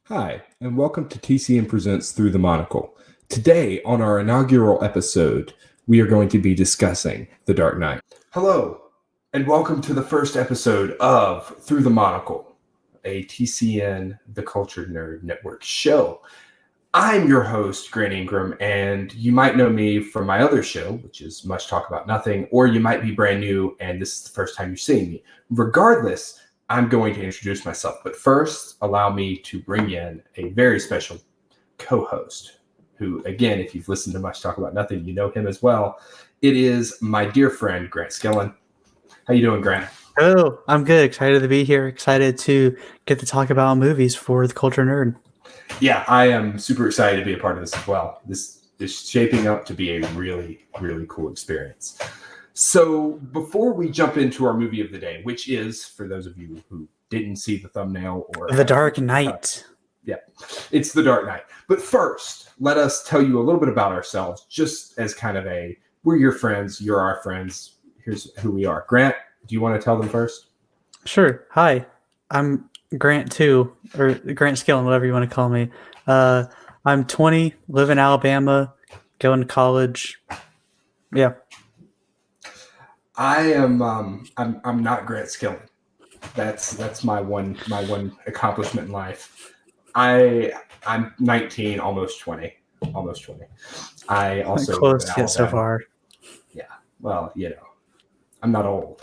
Hi, and welcome to TCM Presents Through the Monocle. Today, on our inaugural episode, we are going to be discussing The Dark Knight. Hello, and welcome to the first episode of Through the Monocle, a TCN The Cultured Nerd Network show. I'm your host, Grant Ingram, and you might know me from my other show, which is Much Talk About Nothing, or you might be brand new and this is the first time you're seeing me. Regardless, I'm going to introduce myself, but first, allow me to bring in a very special co-host who, again, if you've listened to Much Talk About Nothing, you know him as well. It is my dear friend, Grant Skillen. How you doing, Grant? Oh, I'm good. Excited to be here. Excited to get to talk about movies for the culture nerd. Yeah, I am super excited to be a part of this as well. This is shaping up to be a really, really cool experience. So before we jump into our movie of the day, which is, for those of you who didn't see the thumbnail or The Dark Knight. Yeah, it's The Dark Knight. But first, let us tell you a little bit about ourselves, just as kind of we're your friends, you're our friends. Here's who we are. Grant, do you want to tell them first? Sure. Hi, I'm Grant 2, or Grant Skillen, whatever you want to call me. I'm 20, live in Alabama, going to college. Yeah. I am I'm not Grant Skillen. That's my one accomplishment in life. I'm 19, almost 20. I also Close yet so far. Yeah. Well, I'm not old.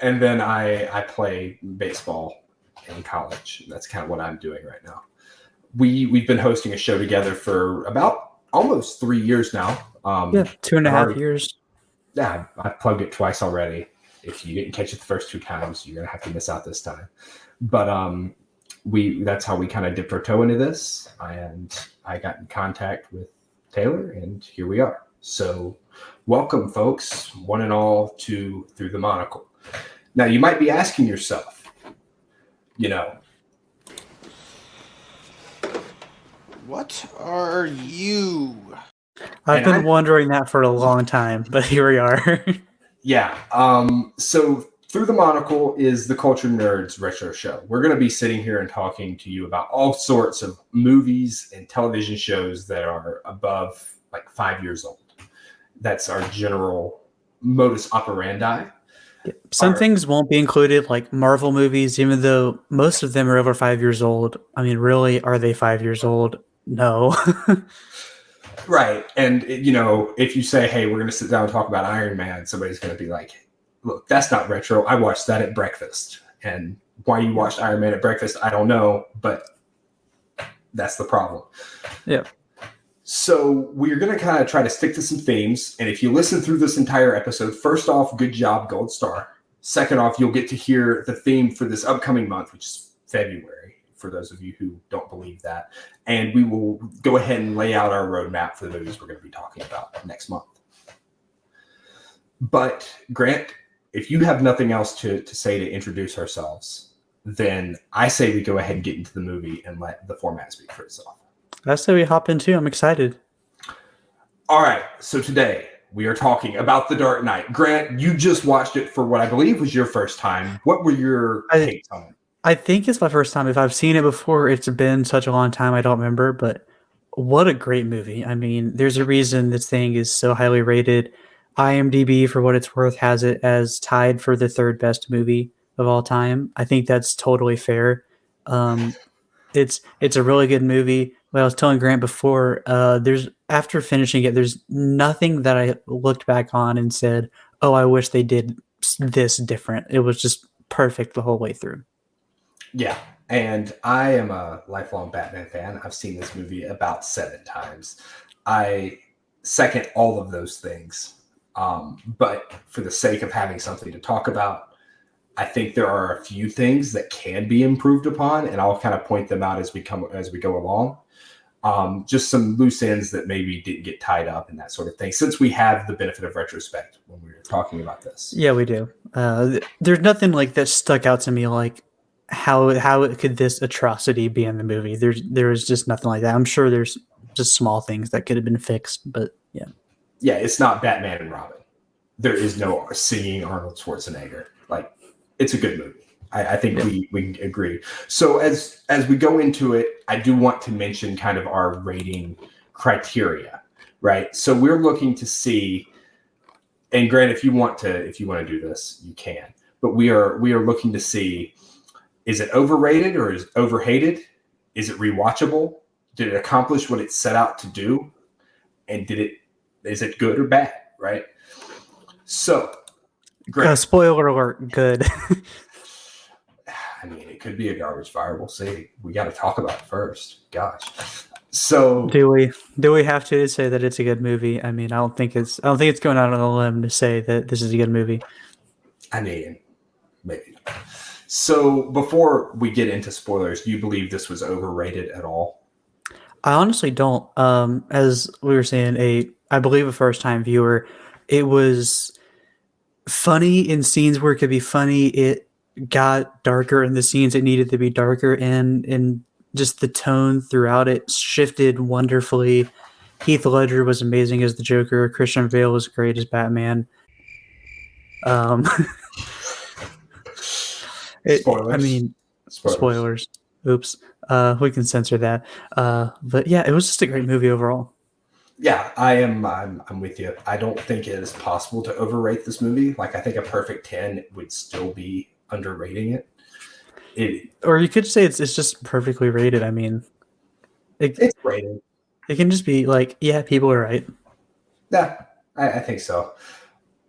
And then I play baseball in college. That's kind of what I'm doing right now. We've been hosting a show together for about almost 3 years now. 2.5 years. Yeah, I plugged it twice already. If you didn't catch it the first 2 times, you're gonna have to miss out this time. But that's how we kind of dipped our toe into this, and I got in contact with Taylor, and here we are. So welcome, folks, one and all, to Through the Monocle. Now, you might be asking yourself, what are you? I've been wondering that for a long time, but here we are. Yeah. So Through the Monocle is the Culture Nerds retro show. We're going to be sitting here and talking to you about all sorts of movies and television shows that are above like 5 years old. That's our general modus operandi. Some things won't be included, like Marvel movies, even though most of them are over 5 years old. I mean, really, are they 5 years old? No. Right. And, if you say, hey, we're going to sit down and talk about Iron Man, somebody's going to be like, look, that's not retro. I watched that at breakfast. And why you watched Iron Man at breakfast, I don't know, but that's the problem. Yeah. So we're going to kind of try to stick to some themes. And if you listen through this entire episode, first off, good job, gold star. Second off, you'll get to hear the theme for this upcoming month, which is February, for those of you who don't believe that. And we will go ahead and lay out our roadmap for the movies we're going to be talking about next month. But Grant, if you have nothing else to say to introduce ourselves, then I say we go ahead and get into the movie and let the format speak for itself. I say we hop in too. I'm excited. All right. So today we are talking about The Dark Knight. Grant, you just watched it for what I believe was your first time. What were your takes on it? I think it's my first time. If I've seen it before, it's been such a long time, I don't remember. But what a great movie. I mean, there's a reason this thing is so highly rated. IMDb, for what it's worth, has it as tied for the 3rd best movie of all time. I think that's totally fair. It's a really good movie. What I was telling Grant before, after finishing it, there's nothing that I looked back on and said, oh, I wish they did this different. It was just perfect the whole way through. Yeah, and I am a lifelong Batman fan. I've seen this movie about 7 times. I second all of those things. But for the sake of having something to talk about, I think there are a few things that can be improved upon, and I'll kind of point them out as we go along. Just some loose ends that maybe didn't get tied up and that sort of thing, since we have the benefit of retrospect when we were talking about this. Yeah, we do. There's nothing like that stuck out to me, like how could this atrocity be in the movie? There was just nothing like that. I'm sure there's just small things that could have been fixed, but yeah. Yeah, it's not Batman and Robin. There is no singing Arnold Schwarzenegger. Like, it's a good movie. I think we agree. So as we go into it, I do want to mention kind of our rating criteria, right? So we're looking to see, and Grant, if you want to do this, you can. But we are looking to see, is it overrated or is it overhated? Is it rewatchable? Did it accomplish what it set out to do? And is it good or bad, right? So, Grant. Spoiler alert, good. I mean, it could be a garbage fire. We'll see. We got to talk about it first. Gosh. So do we have to say that it's a good movie? I mean, I don't think it's going out on a limb to say that this is a good movie. I mean, maybe. So before we get into spoilers, do you believe this was overrated at all? I honestly don't. As we were saying, I believe a first-time viewer, it was funny in scenes where it could be funny. It got darker in the scenes it needed to be darker, and just the tone throughout it shifted wonderfully. Heath Ledger was amazing as the Joker. Christian Bale was great as Batman. Spoilers. Oops. We can censor that. But yeah, it was just a great movie overall. Yeah, I'm with you. I don't think it is possible to overrate this movie. Like, I think a perfect 10 would still be underrating it. Or you could say it's just perfectly rated. I mean, it's rated. It can just be like, yeah, people are right. Yeah, I think so.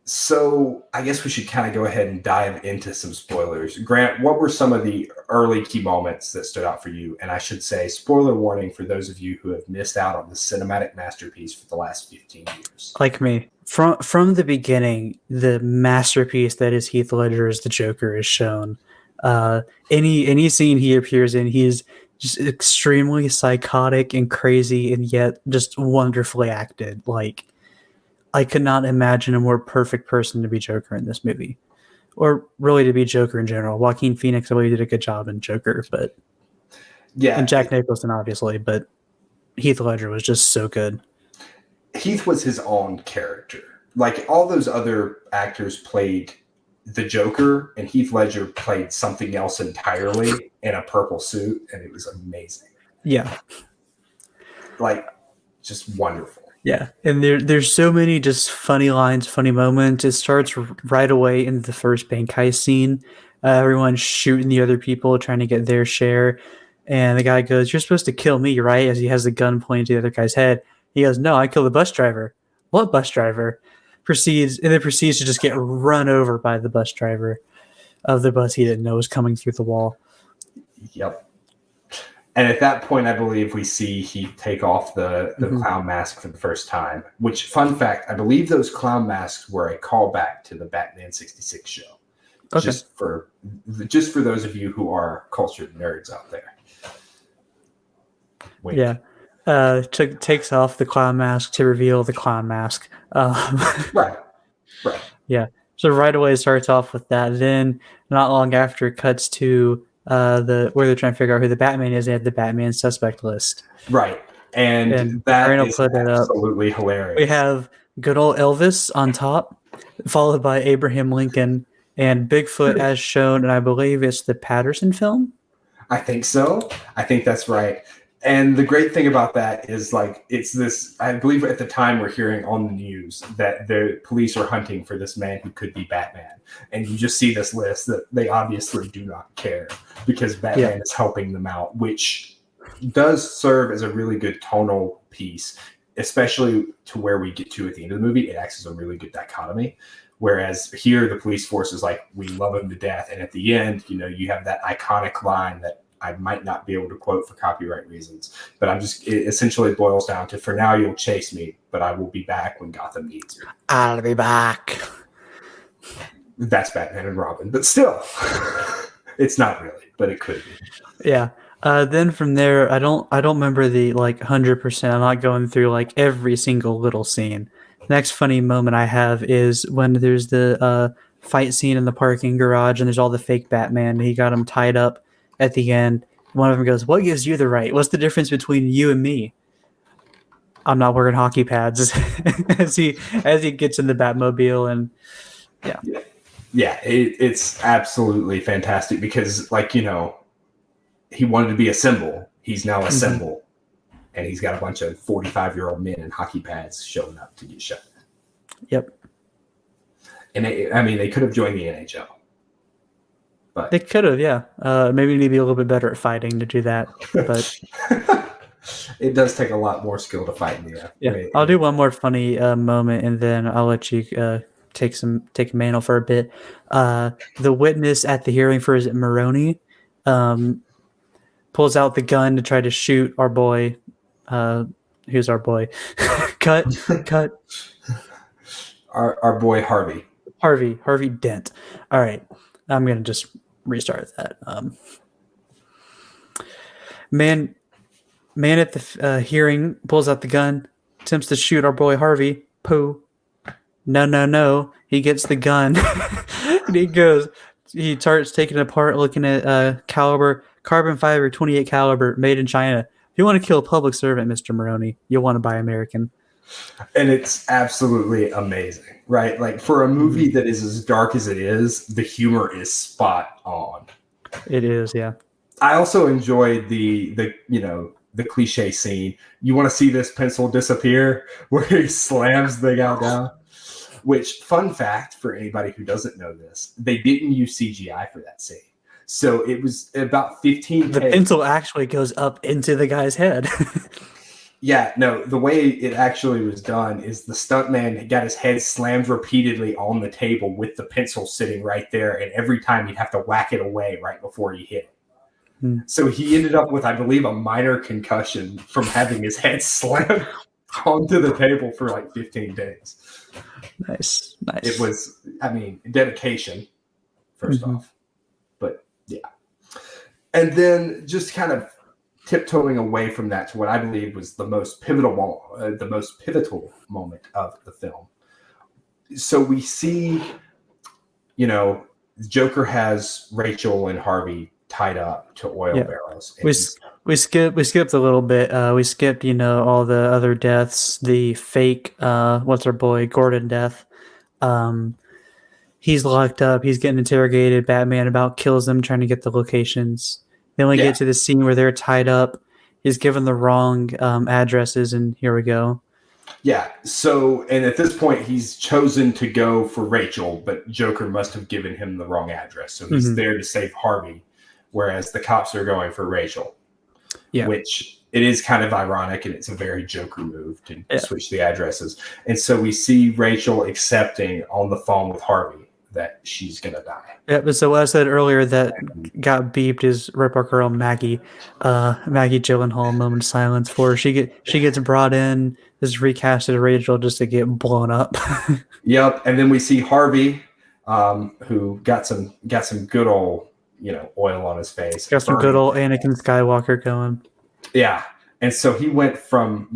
So I guess we should kind of go ahead and dive into some spoilers. Grant, what were some of the early key moments that stood out for you? And I should say, spoiler warning for those of you who have missed out on the cinematic masterpiece for the last 15 years. Like me. From the beginning, the masterpiece that is Heath Ledger as the Joker is shown. Any scene he appears in, he's just extremely psychotic and crazy, and yet just wonderfully acted. Like, I could not imagine a more perfect person to be Joker in this movie, or really to be Joker in general. Joaquin Phoenix, I believe, did a good job in Joker, but yeah, and Jack Nicholson obviously, but Heath Ledger was just so good. Heath was his own character. Like, all those other actors played the Joker, and Heath Ledger played something else entirely in a purple suit, and it was amazing. Yeah, like, just wonderful. Yeah, and there's so many just funny lines, funny moments. It starts right away in the first bank heist scene. Everyone's shooting the other people, trying to get their share. And the guy goes, "You're supposed to kill me, right?" As he has the gun pointed to the other guy's head. He goes, "No, I killed the bus driver." "What bus driver?" Proceeds to just get run over by the bus driver of the bus he didn't know was coming through the wall. Yep. And at that point, I believe we see Heath take off the clown mask for the first time, which, fun fact, I believe those clown masks were a callback to the Batman 66 show. Okay. Just for those of you who are cultured nerds out there. Wink. Yeah. Takes off the clown mask to reveal the clown mask. Right. Yeah. So right away it starts off with that. Then not long after it cuts to where they're trying to figure out who the Batman is. They have the Batman suspect list. Right. And that is absolutely hilarious. We have good old Elvis on top, followed by Abraham Lincoln and Bigfoot as shown, and I believe it's the Patterson film. I think so. I think that's right. And the great thing about that is, like, it's this, I believe at the time we're hearing on the news that the police are hunting for this man who could be Batman. And you just see this list that they obviously do not care because Batman is helping them out, which does serve as a really good tonal piece, especially to where we get to at the end of the movie. It acts as a really good dichotomy. Whereas here, the police force is like, we love him to death. And at the end, you have that iconic line that I might not be able to quote for copyright reasons, but it essentially boils down to, "For now you'll chase me, but I will be back when Gotham needs me. I'll be back." That's Batman and Robin, but still, it's not really, but it could be. Yeah. Then from there, I don't remember the 100%. I'm not going through every single little scene. Next funny moment I have is when there's the fight scene in the parking garage, and there's all the fake Batman. He got him tied up. At the end, one of them goes, "What gives you the right? What's the difference between you and me?" "I'm not wearing hockey pads." as he gets in the Batmobile, and Yeah, it's absolutely fantastic because, like, he wanted to be a symbol. He's now a symbol. And he's got a bunch of 45-year-old men in hockey pads showing up to get shot. Yep. And they could have joined the NHL. But They could have, yeah. Maybe need to be a little bit better at fighting to do that. But it does take a lot more skill to fight in the yeah. I'll do one more funny moment, and then I'll let you take a mantle for a bit. The witness at the hearing for Maroney pulls out the gun to try to shoot our boy. Who's our boy? cut. Our boy Harvey Dent. All right, I'm gonna just restart that. Man at the hearing pulls out the gun, attempts to shoot our boy Harvey. Pooh. No. He gets the gun and he starts taking it apart, looking at carbon fiber 28 caliber made in China. If you want to kill a public servant, Mr. Maroney, you'll want to buy American. And it's absolutely amazing, right? Like, for a movie that is as dark as it is, the humor is spot on. It is, yeah. I also enjoyed the cliche scene. You want to see this pencil disappear, where he slams the guy down. Which, fun fact for anybody who doesn't know this, they didn't use CGI for that scene. So it was about 15 The pencil actually goes up into the guy's head. Yeah, no, the way it actually was done is the stuntman got his head slammed repeatedly on the table with the pencil sitting right there, and every time he'd have to whack it away right before he hit it. So he ended up with, I believe, a minor concussion from having his head slammed onto the table for like 15 days. Nice. It was, dedication, first off. But yeah. And then just kind of tiptoeing away from that to what I believe was the most pivotal moment of the film. So we see, Joker has Rachel and Harvey tied up to oil barrels. We skipped a little bit. We skipped, all the other deaths, the fake, what's our boy, Gordon death. He's locked up. He's getting interrogated. Batman about kills them, trying to get the locations. Then we get to the scene where they're tied up. He's given the wrong addresses, and here we go. Yeah. So, and at this point, he's chosen to go for Rachel, but Joker must have given him the wrong address. So he's there to save Harvey, whereas the cops are going for Rachel. Yeah. Which it is kind of ironic, and it's a very Joker move to switch the addresses. And so we see Rachel accepting on the phone with Harvey that she's going to die. Yeah, but so what I said earlier that got beeped is right our girl Maggie. Maggie Gyllenhaal, moment of silence for her. She gets brought in, is recasted as Rachel just to get blown up. Yep, and then we see Harvey, who got some good old, oil on his face. Got some good old Anakin Skywalker going. Yeah, and so he went from,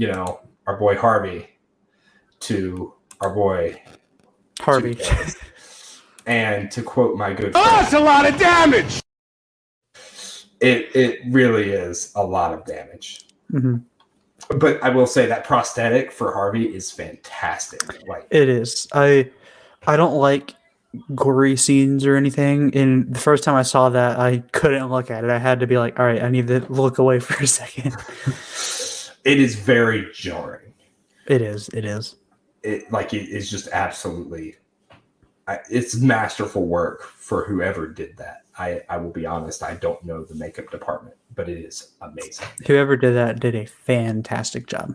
our boy Harvey to our boy Harvey. And to quote my good friend, that's a lot of damage. It really is a lot of damage. But I will say that prosthetic for Harvey is fantastic. Like, it is. I don't like gory scenes or anything. And the first time I saw that, I couldn't look at it. I had to be like, all right, I need to look away for a second. It is very jarring. It is. It is just absolutely. It's masterful work for whoever did that. I will be honest, I don't know the makeup department, but it is amazing. Whoever did that did a fantastic job.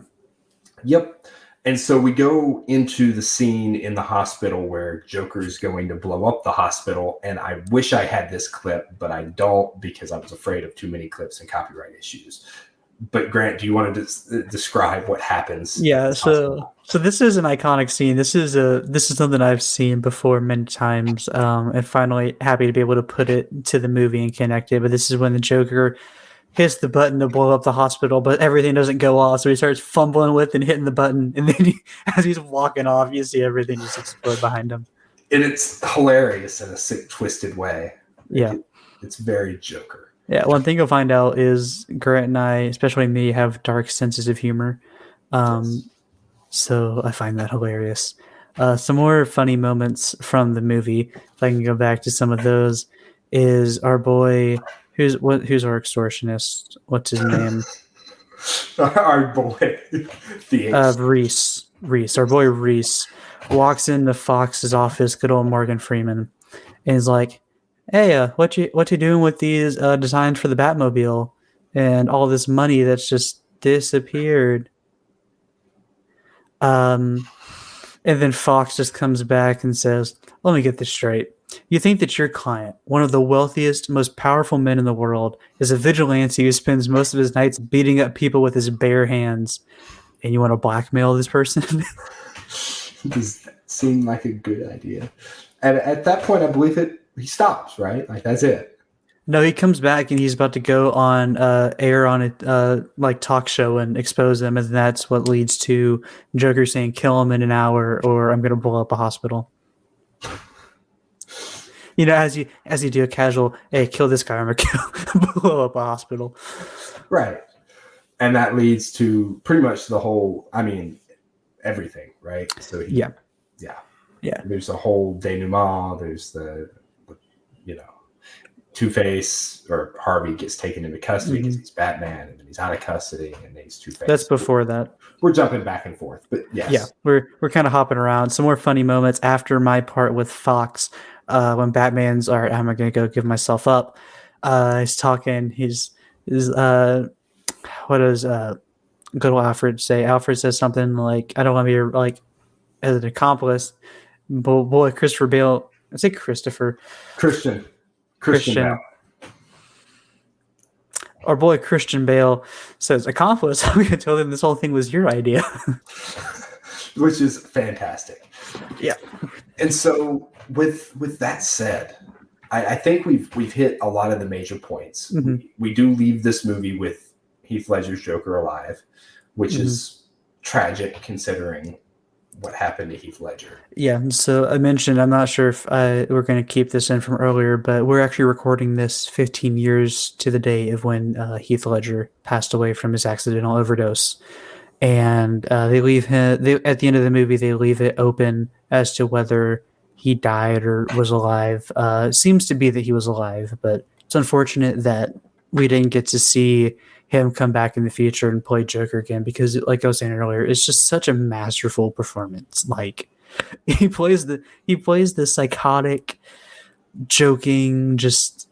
Yep. And so we go into the scene in the hospital where Joker is going to blow up the hospital. And I wish I had this clip, but I don't, because I was afraid of too many clips and copyright issues. But Grant, do you want to describe what happens? Yeah, so this is an iconic scene. This is something I've seen before many times, and finally happy to be able to put it to the movie and connect it. But this is when the Joker hits the button to blow up the hospital, but everything doesn't go off, so he starts fumbling with and hitting the button, and then as he's walking off, you see everything just explode behind him. And it's hilarious in a sick, twisted way. Yeah, it's very Joker. Yeah, one thing you'll find out is Grant and I, especially me, have dark senses of humor. So I find that hilarious. Some more funny moments from the movie, if I can go back to some of those, is our boy who's our extortionist? What's his name? Our boy, the Reese. Our boy Reese walks into Fox's office, good old Morgan Freeman, and he's like, "Hey, what you doing with these designs for the Batmobile and all this money that's just disappeared?" And then Fox just comes back and says, "Let me get this straight. You think that your client, one of the wealthiest, most powerful men in the world, is a vigilante who spends most of his nights beating up people with his bare hands, and you want to blackmail this person?" Does that seem like a good idea? And at that point, I believe he stops, right? Like, that's it. No, he comes back and he's about to go on air on a like talk show and expose them, and that's what leads to Joker saying, "Kill him in an hour, or I'm going to blow up a hospital." You know, as you do a casual, "Hey, kill this guy, I'm going to blow up a hospital." Right. And that leads to pretty much the whole, everything, right? So Yeah. There's a whole denouement. There's the Two-Face, or Harvey, gets taken into custody because he's Batman, and then he's out of custody, and then he's Two-Face. That's before that. We're jumping back and forth, but yes. Yeah, we're kind of hopping around. Some more funny moments after my part with Fox, when Batman's, all right, I'm going to go give myself up. He's talking. What does good old Alfred say? Alfred says something like, "I don't want to be your, like, as an accomplice." Boy, Christopher Bale. I say Christopher. Christian. Bale. Our boy Christian Bale says, "Accomplice? I'm going to tell them this whole thing was your idea." Which is fantastic. Yeah. And so with that said, I think we've hit a lot of the major points. Mm-hmm. We do leave this movie with Heath Ledger's Joker alive, which is tragic considering what happened to Heath Ledger. Yeah, so I mentioned, I'm not sure if we're going to keep this in from earlier, but we're actually recording this 15 years to the day of when Heath Ledger passed away from his accidental overdose. And they leave him, at the end of the movie, they leave it open as to whether he died or was alive. It seems to be that he was alive, but it's unfortunate that we didn't get to see him come back in the future and play Joker again, because, like I was saying earlier, it's just such a masterful performance. Like, he plays the psychotic, joking, just,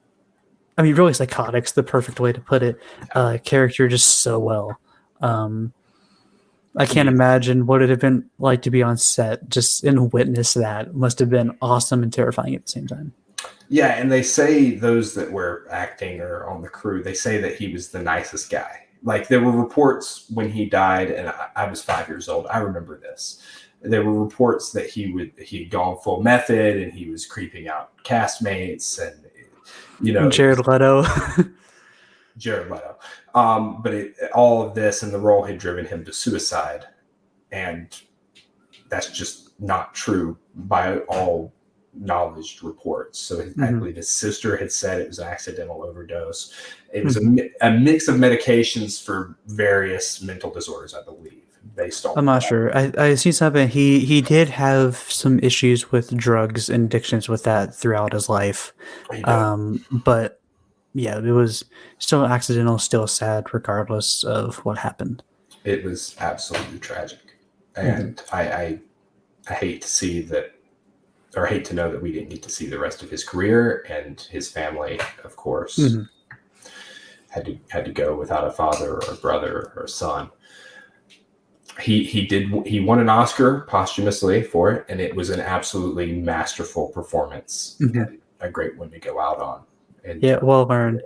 really psychotic's the perfect way to put it, character just so well. I can't imagine what it had been like to be on set just and witness that. It must have been awesome and terrifying at the same time. Yeah, and they say, those that were acting or on the crew, they say that he was the nicest guy. Like, there were reports when he died, and I was 5 years old. I remember this. There were reports that he'd gone full method, and he was creeping out castmates, and Jared Leto. But all of this and the role had driven him to suicide, and that's just not true by all knowledge reports. So I believe his sister had said it was an accidental overdose. It was a mix of medications for various mental disorders, I believe, based on. I'm not sure. I see something. He did have some issues with drugs and addictions with that throughout his life. But yeah, it was still accidental, still sad, regardless of what happened. It was absolutely tragic, and I hate to see that. Or hate to know that we didn't get to see the rest of his career, and his family, of course, had to go without a father or a brother or a son. He won an Oscar posthumously for it, and it was an absolutely masterful performance and a great one to go out on. And well earned.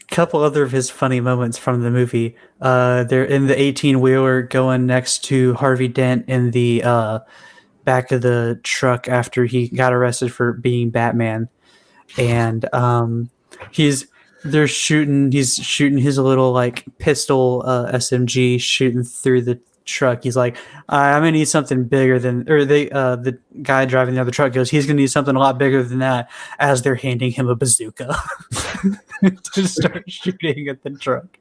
A couple other of his funny moments from the movie. They're in the 18-wheeler going next to Harvey Dent in the back of the truck after he got arrested for being Batman, and he's shooting his little like pistol SMG shooting through the truck. He's like, I'm gonna need something bigger than, or the guy driving the other truck goes, he's gonna need something a lot bigger than that, as they're handing him a bazooka to start shooting at the truck.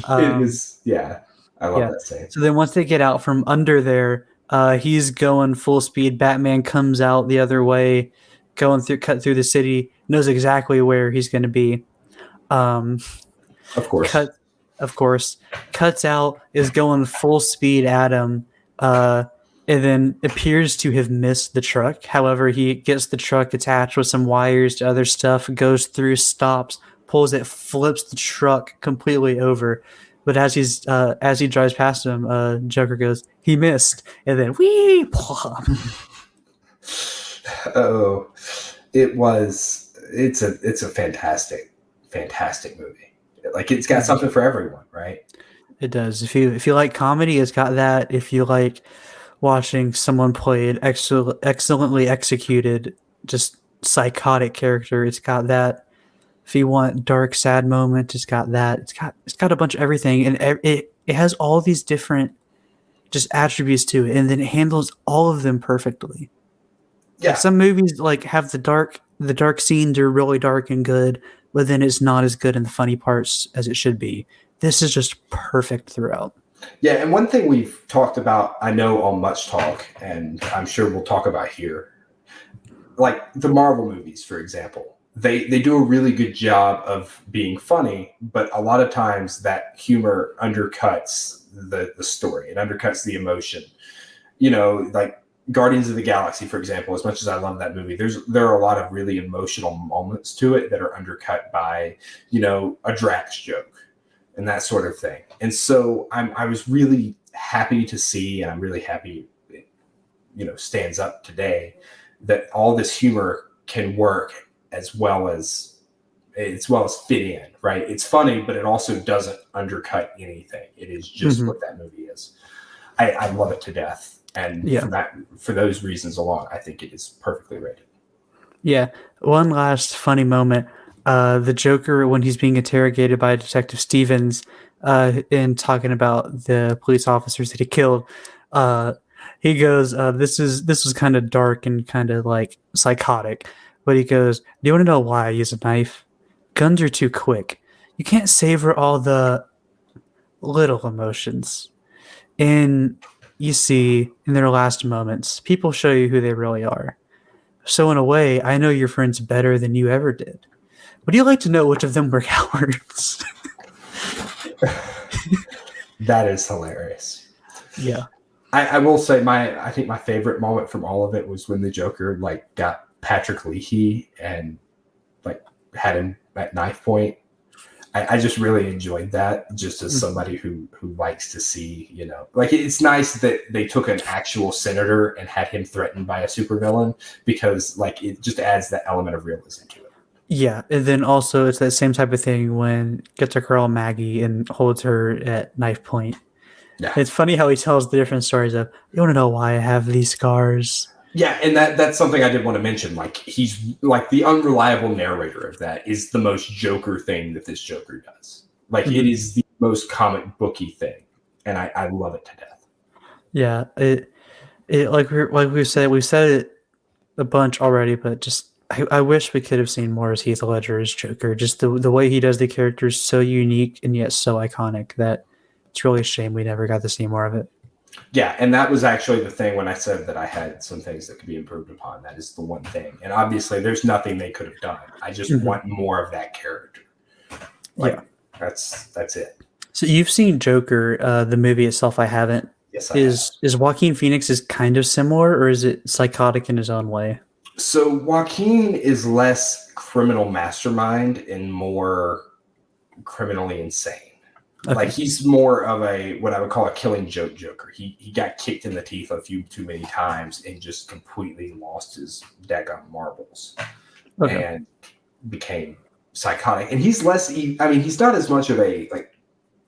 It was, I love that scene. So then once they get out from under there, He's going full speed. Batman comes out the other way, cut through the city, knows exactly where he's going to be. Of course. Of course, cuts out, is going full speed at him, and then appears to have missed the truck. However, he gets the truck attached with some wires to other stuff, goes through, stops, pulls it, flips the truck completely over. But as he drives past him, Joker goes, "He missed," and then wee plop. Oh, it's a fantastic movie. Like, it's got something for everyone, right? It does. If you like comedy, it's got that. If you like watching someone play an excellently executed, just psychotic character, it's got that. If you want dark, sad moment, it's got that. It's got a bunch of everything, and it has all these different just attributes to it, and then it handles all of them perfectly. Yeah. Some movies like have the dark scenes are really dark and good, but then it's not as good in the funny parts as it should be. This is just perfect throughout. Yeah, and one thing we've talked about, I know on Much Talk, and I'm sure we'll talk about here, like the Marvel movies, for example. They do a really good job of being funny, but a lot of times that humor undercuts the story. It undercuts the emotion. Like Guardians of the Galaxy, for example, as much as I love that movie, there are a lot of really emotional moments to it that are undercut by, a Drax joke and that sort of thing. And so I was really happy to see, and I'm really happy it, stands up today, that all this humor can work as well as fit in, right? It's funny, but it also doesn't undercut anything. It is just what that movie is. I love it to death. And for those reasons alone, I think it is perfectly rated. Yeah. One last funny moment. The Joker, when he's being interrogated by Detective Stevens, in talking about the police officers that he killed, he goes, this was kind of dark and kind of like psychotic. But he goes, "Do you want to know why I use a knife? Guns are too quick. You can't savor all the little emotions." And you see, in their last moments, people show you who they really are. So in a way, I know your friends better than you ever did. Would you like to know which of them were cowards? That is hilarious. Yeah. I will say I think my favorite moment from all of it was when the Joker got Patrick Leahy and had him at knife point. I just really enjoyed that, just as somebody who likes to see, it's nice that they took an actual senator and had him threatened by a supervillain, because it just adds that element of realism to it. Yeah, and then also it's that same type of thing when gets a girl Maggie and holds her at knife point. Yeah. It's funny how he tells the different stories of, "You want to know why I have these scars?" Yeah, and that's something I did want to mention. He's the unreliable narrator of that is the most Joker thing that this Joker does. It is the most comic booky thing, and I love it to death. Yeah, it we've said it a bunch already, but just I wish we could have seen more as Heath Ledger as Joker. Just the way he does the character is so unique and yet so iconic that it's really a shame we never got to see more of it. Yeah, and that was actually the thing when I said that I had some things that could be improved upon. That is the one thing. And obviously, there's nothing they could have done. I just want more of that character. That's it. So you've seen Joker, the movie itself. I haven't. Yes, I have. Is Joaquin Phoenix is kind of similar, or is it psychotic in his own way? So Joaquin is less criminal mastermind and more criminally insane. Okay. He's more of what I would call a killing joke Joker. He got kicked in the teeth a few too many times and just completely lost his daggone marbles and became psychotic. And he's he's not as much of a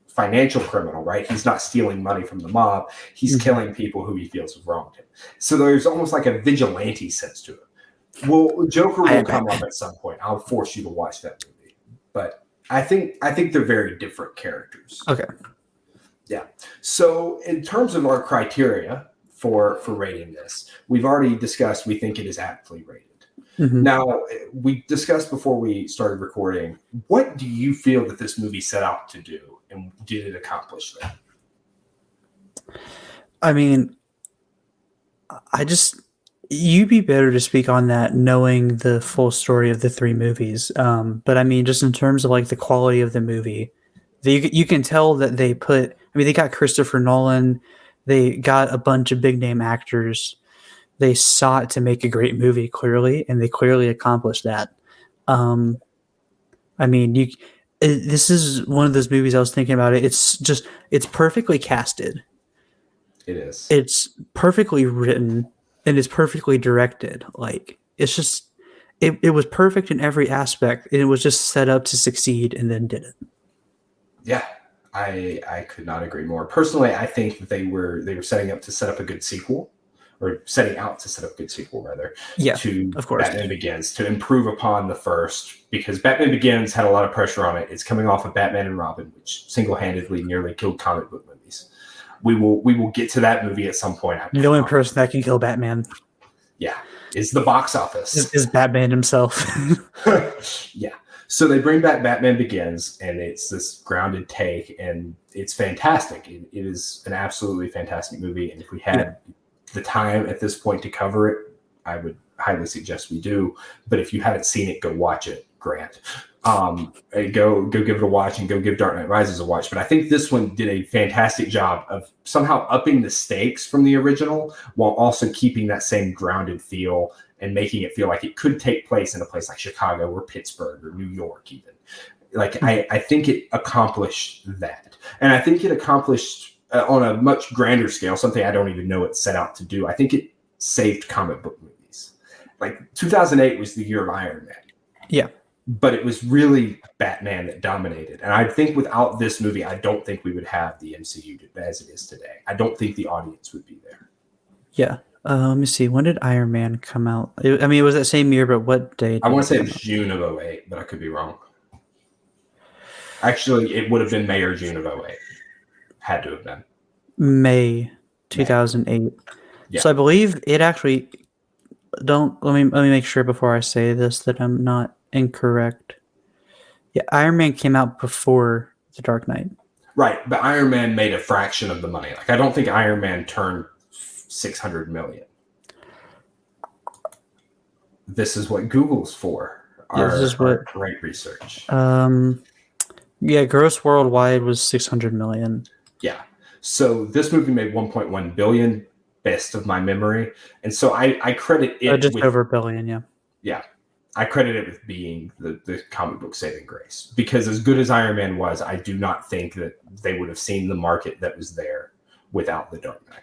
financial criminal, right? He's not stealing money from the mob. He's killing people who he feels have wronged him. So there's almost like a vigilante sense to it. Well, Joker will come up at some point. I'll force you to watch that movie, but I think they're very different characters. Okay. Yeah. So in terms of our criteria for rating this, we've already discussed we think it is aptly rated. Now, we discussed before we started recording, what do you feel that this movie set out to do, and did it accomplish that? I mean, You'd be better to speak on that knowing the full story of the three movies. But I mean, just in terms of like the quality of the movie, you can tell that they got Christopher Nolan, they got a bunch of big name actors. They sought to make a great movie, clearly, and they clearly accomplished that. Um, I mean, this is one of those movies I was thinking about it. It's perfectly casted. It is. It's perfectly written and it's perfectly directed. Like it was perfect in every aspect. And it was just set up to succeed and then did it. Yeah, I could not agree more. Personally, I think that they were setting up to set up a good sequel, or setting out to set up a good sequel rather. Yeah, to of course. Batman Begins, to improve upon the first, because Batman Begins had a lot of pressure on it. It's coming off of Batman and Robin, which single-handedly nearly killed comic book movies. We will get to that movie at some point. The only person that can kill Batman, yeah, is the box office. is Batman himself. Yeah. So they bring back Batman Begins, and it's this grounded take, and it's fantastic. It is an absolutely fantastic movie, and if we had the time at this point to cover it, I would highly suggest we do. But if you haven't seen it, go watch it, Grant. Go give it a watch, and go give Dark Knight Rises a watch. But I think this one did a fantastic job of somehow upping the stakes from the original while also keeping that same grounded feel and making it feel like it could take place in a place like Chicago or Pittsburgh or New York even. Like, I think it accomplished that. And I think it accomplished on a much grander scale, something I don't even know it set out to do. I think it saved comic book movies. Like 2008 was the year of Iron Man. Yeah. But it was really Batman that dominated. And I think without this movie, I don't think we would have the MCU as it is today. I don't think the audience would be there. Yeah. Let me see. When did Iron Man come out? It was that same year, but what date? I want to say it was June of 08, but I could be wrong. Actually, it would have been May or June of 08. Had to have been. May 2008. Yeah. So I believe it actually let me make sure before I say this that I'm not incorrect. Yeah, Iron Man came out before The Dark Knight. Right, but Iron Man made a fraction of the money. Like, I don't think Iron Man turned 600 million. This is what Google's for. This is what great research. Yeah, gross worldwide was 600 million. Yeah. So this movie made 1.1 billion, best of my memory. And so I credit it just over a billion, yeah. Yeah. I credit it with being the comic book saving grace. Because as good as Iron Man was, I do not think that they would have seen the market that was there without The Dark Knight.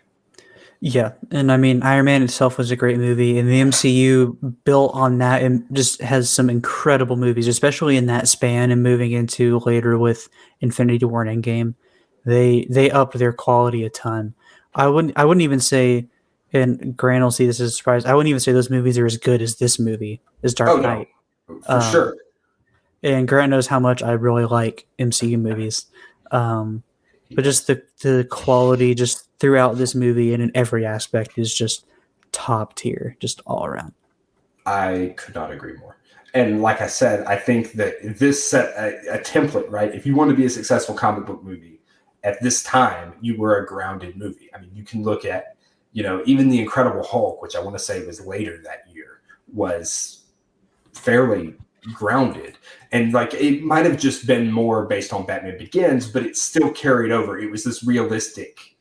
Yeah, and I mean, Iron Man itself was a great movie, and the MCU built on that and just has some incredible movies, especially in that span and moving into later with Infinity War and Endgame. They upped their quality a ton. I wouldn't even say, and Grant will see this as a surprise, I wouldn't even say those movies are as good as this movie, as Dark Knight. No, for sure. And Grant knows how much I really like MCU movies. But just the quality just throughout this movie and in every aspect is just top tier, just all around. I could not agree more. And like I said, I think that this set a template, right? If you want to be a successful comic book movie at this time, you were a grounded movie. I mean, you can look at, even The Incredible Hulk, which I want to say was later that year, was fairly grounded, and like it might have just been more based on Batman Begins, but it still carried over. It was this realistic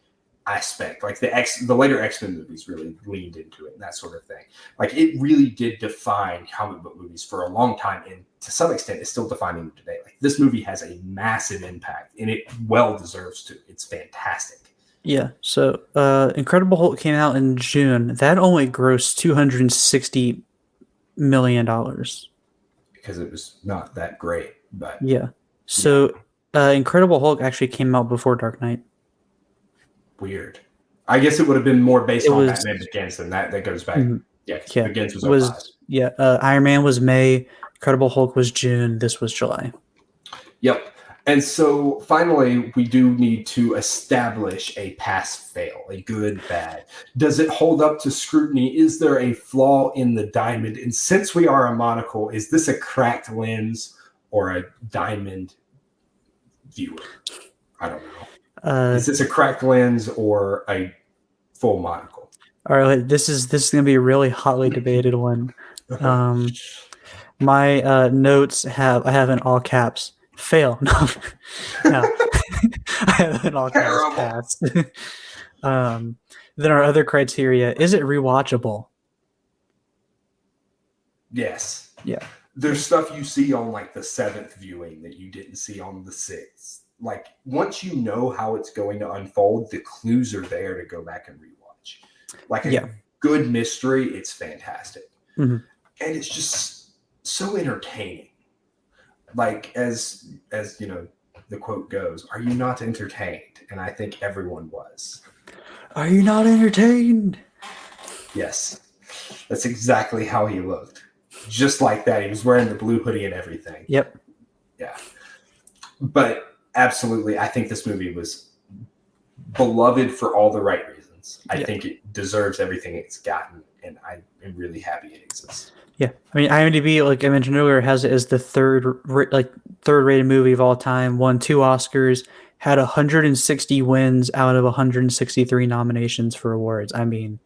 aspect, like the later X-Men movies really leaned into it and that sort of thing. Like, it really did define comic book movies for a long time, and to some extent it's still defining them today. Like, this movie has a massive impact, and it well deserves to. It's fantastic. Yeah. So Incredible Hulk came out in June. That only grossed $260 million. Because it was not that great, but yeah. So Incredible Hulk actually came out before Dark Knight. Weird. I guess it would have been more based on Batman Begins than that. That goes back. Mm-hmm. Yeah, Begins was 05. Yeah. Iron Man was May. Incredible Hulk was June. This was July. Yep. And so finally, we do need to establish a pass-fail, a good, bad. Does it hold up to scrutiny? Is there a flaw in the diamond? And since we are a monocle, is this a cracked lens or a diamond viewer? I don't know. Is this a cracked lens or a full monocle? All right, this is gonna be a really hotly debated one. Um, my notes I have in all caps fail. No, no. I have in all caps Terrible. pass. Then our other criteria, is it rewatchable? Yes. Yeah. There's stuff you see on like the 7th viewing that you didn't see on the 6th. Like once you know how it's going to unfold, the clues are there to go back and rewatch. Like a good mystery, it's fantastic. Mm-hmm. And it's just so entertaining. Like as you know, the quote goes, "Are you not entertained?" And I think everyone was. Are you not entertained? Yes. That's exactly how he looked. Just like that. He was wearing the blue hoodie and everything. Yep. Yeah. But absolutely, I think this movie was beloved for all the right reasons. I think it deserves everything it's gotten, and I am really happy it exists. Yeah, I mean, IMDb, like I mentioned earlier, has it as the third rated movie of all time. Won 2 Oscars, had 160 wins out of 163 nominations for awards. I mean,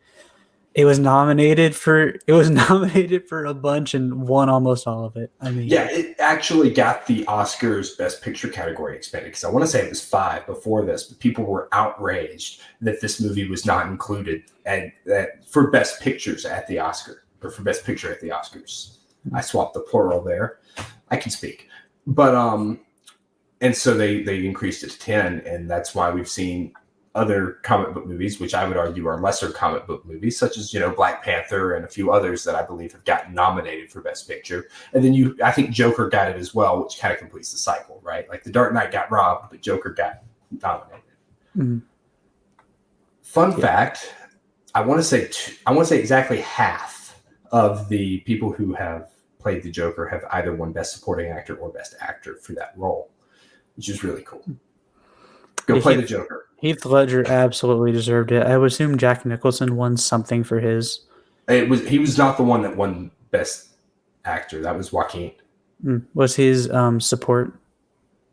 it was nominated for a bunch and won almost all of it. I mean, yeah, it actually got the Oscars Best Picture category expanded because I want to say it was 5 before this, but people were outraged that this movie was not included for Best Pictures at the Oscar. Or for Best Picture at the Oscars. I swapped the plural there. I can speak. But and so they increased it to 10, and that's why we've seen other comic book movies, which I would argue are lesser comic book movies, such as, Black Panther and a few others that I believe have gotten nominated for Best Picture. And then I think Joker got it as well, which kind of completes the cycle, right? Like The Dark Knight got robbed, but Joker got nominated. Mm-hmm. Fun fact, I want to say exactly half of the people who have played the Joker have either won Best Supporting Actor or Best Actor for that role, which is really cool. Go play the Joker. Heath Ledger absolutely deserved it. I would assume Jack Nicholson won something for his. He was not the one that won Best Actor. That was Joaquin. Was his support?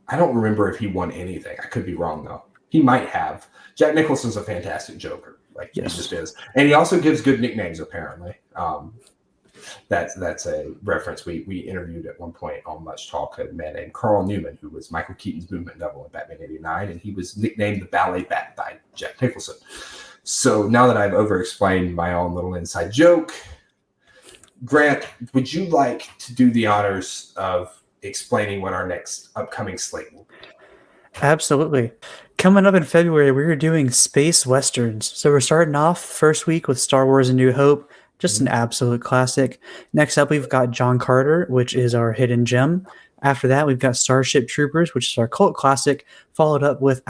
I don't remember if he won anything. I could be wrong though. He might have. Jack Nicholson's a fantastic Joker. Like he just is, and he also gives good nicknames. Apparently, that's a reference. We interviewed at one point on Much Talk a man named Carl Newman, who was Michael Keaton's movement double in Batman '89, and he was nicknamed the Ballet Bat by Jack Nicholson. So now that I've over-explained my own little inside joke, Grant, would you like to do the honors of explaining what our next upcoming slate will be? Absolutely. Coming up in February, we're doing space westerns. So we're starting off first week with Star Wars: A New Hope, just an absolute classic. Next up, we've got John Carter, which is our hidden gem. After that, we've got Starship Troopers, which is our cult classic, followed up with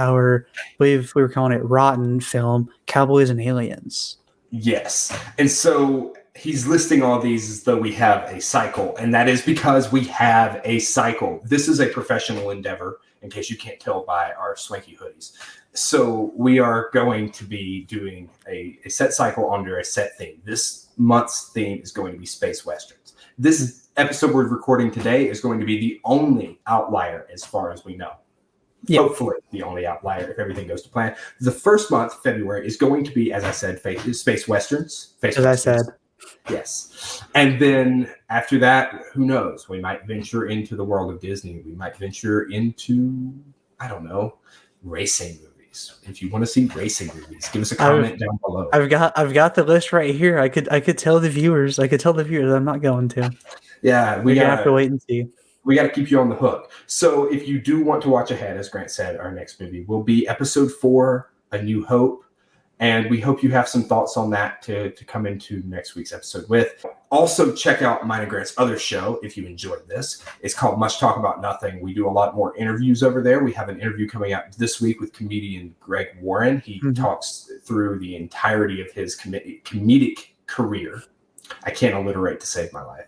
we were calling it rotten film, Cowboys and Aliens. Yes. And so he's listing all these as though we have a cycle, and that is because we have a cycle. This is a professional endeavor, in case you can't tell by our swanky hoodies. So we are going to be doing a set cycle under a set theme. This month's theme is going to be space westerns. This episode we're recording today is going to be the only outlier as far as we know. Yep. Hopefully the only outlier if everything goes to plan. The first month, February, is going to be, as I said, space westerns. I said. Yes. And then after that, who knows? We might venture into the world of Disney. We might venture into, I don't know, racing movies. If you want to see racing movies, give us a comment down below. I've got the list right here. I could tell the viewers. I'm not going to. Yeah, we have to wait and see. We got to keep you on the hook. So if you do want to watch ahead, as Grant said, our next movie will be Episode 4, A New Hope. And we hope you have some thoughts on that to come into next week's episode with. Also, check out mine and Grant's other show if you enjoyed this. It's called Much Talk About Nothing. We do a lot more interviews over there. We have an interview coming out this week with comedian Greg Warren. He talks through the entirety of his comedic career. I can't alliterate to save my life.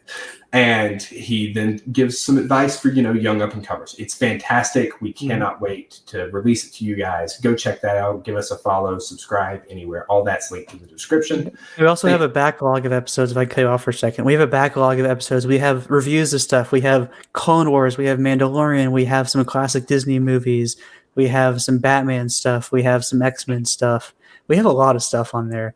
And he then gives some advice for, young up-and-comers. It's fantastic. We cannot wait to release it to you guys. Go check that out. Give us a follow, subscribe anywhere. All that's linked in the description. We also have a backlog of episodes. If I cut you off for a second, we have a backlog of episodes. We have reviews of stuff. We have Clone Wars. We have Mandalorian. We have some classic Disney movies. We have some Batman stuff. We have some X-Men stuff. We have a lot of stuff on there.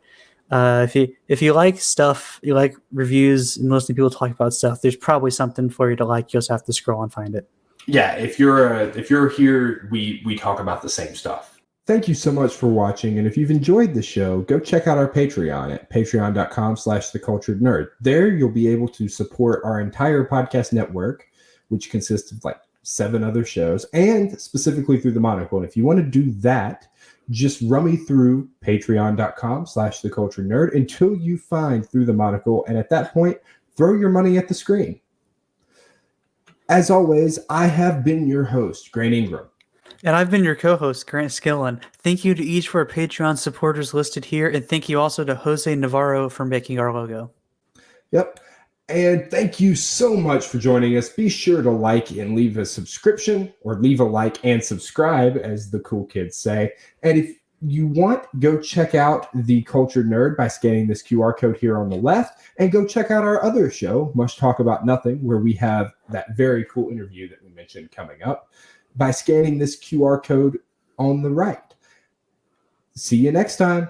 If you like stuff, you like reviews and listening to people talk about stuff, there's probably something for you to like. You just have to scroll and find it. Yeah, if you're here, we talk about the same stuff. Thank you so much for watching, and if you've enjoyed the show, go check out our Patreon at patreon.com/theculturednerd. There you'll be able to support our entire podcast network, which consists of like 7 other shows, and specifically Through the Monocle. And if you want to do that, just run me through patreon.com/theculturednerd until you find Through the Monocle, and at that point, throw your money at the screen. As always, I have been your host, Grant Ingram. And I've been your co-host, Grant Skillen. Thank you to each of our Patreon supporters listed here, and thank you also to Jose Navarro for making our logo. Yep. And thank you so much for joining us. Be sure to like and leave a subscription, or leave a like and subscribe, as the cool kids say. And if you want, go check out The Cultured Nerd by scanning this QR code here on the left, and go check out our other show, Much Talk About Nothing, where we have that very cool interview that we mentioned coming up, by scanning this QR code on the right. See you next time.